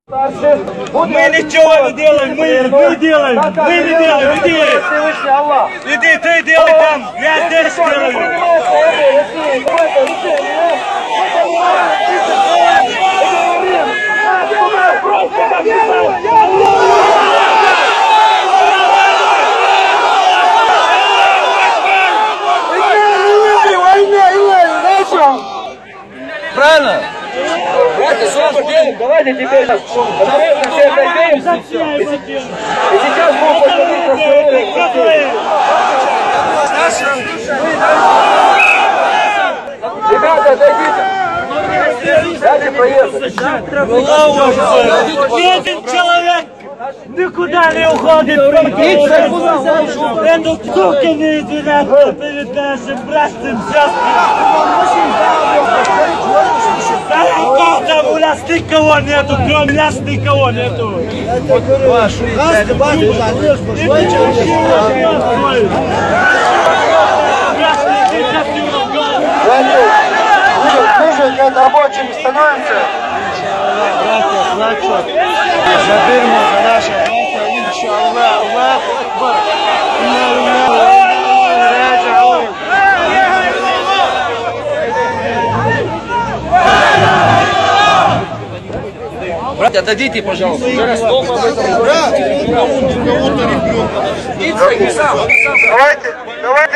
Мы ничего не делаем, мы делаем, мы не делаем, иди. Иди, ты делай там, я здесь делаю. Правильно? Давайте теперь осторожно все отойдем. И сейчас будем подходить Ребята, отойдите. Дайте проехать. Один человек никуда не уходит. Эту сука не извиняется перед нашим братцем, у нас никого нету, кроме нас никого нету. Слушай, как рабочими становимся. За фирму, за наше место, иншаллах, Аллах Акбар. Братья, отойдите, пожалуйста. Давайте,